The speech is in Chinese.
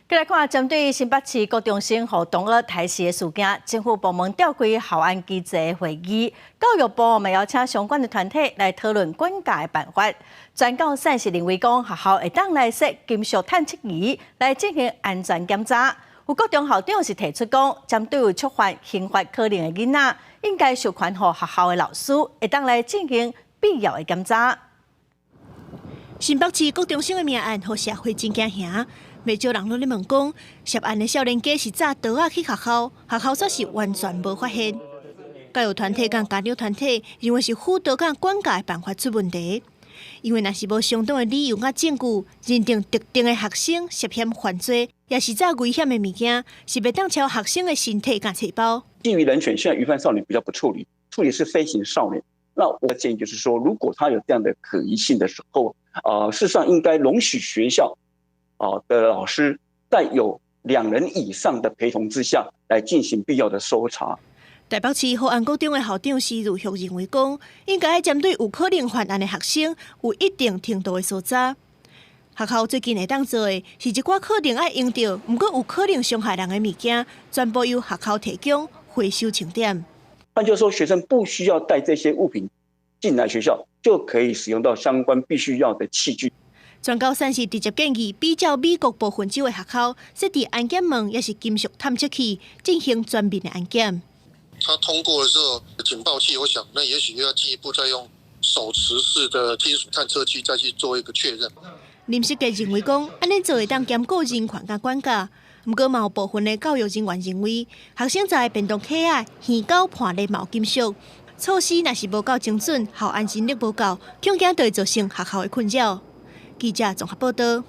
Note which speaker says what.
Speaker 1: 再来看，针对新北市高中生和同学抬死的事件，政府部门召开校安机制的会议，教育部也邀请相关的团体来讨论管教的办法。专教膳食认为讲，学校会当来设金属探测仪来进行安全检查。有高中校长是提出讲，针对有触犯刑法可能的囡仔，应该授权予学校的老师会当来进行必要的检查。
Speaker 2: 新北市高中生的命案，互社会真惊吓。未少人拢咧问讲，涉案的少年家是早倒去学校，学校却是完全无发现。教育团体甲家长团体认为是辅导甲管教的办法出问题，因为若是无相当的理由甲证据，认定特定的学生涉嫌犯罪，也是早危险的物件，是袂当超学生的身体甲细胞。
Speaker 3: 基于人权，现在鱼贩少年比较不处理是飞行少年。那我的建议就是说，如果他有这样的可疑性的时候，事实上应该容许学校的老师在有2人以上的陪同之下来进行必要的搜查。
Speaker 2: 台北市河岸高中的校长施如旭认为讲，应该针对有可能犯案的学生有一定程度的搜查。学校最近会当做的是一寡可能爱用到，不过有可能伤害人的物件，全部由学校提供回收清点。
Speaker 3: 换句话说，学生不需要带这些物品进来学校，就可以使用到相关必须要的器具。
Speaker 2: 专教膳食直接建议比照美国部分州的学校，设置安检门也是金属探测器，进行全面的安检。
Speaker 4: 它通过的时候，警报器，我想那也许要进一步再用手持式的金属探测器再去做一个确认。
Speaker 2: 林世杰认为讲，安尼做会当兼顾人权甲管教。不过，嘛有部分的教育人员认为，学生在便当盒仔、鱼钩盘内有金属，措施若是无够精准，校安能力无够，恐惊会造成学校的困扰。记者综合报道。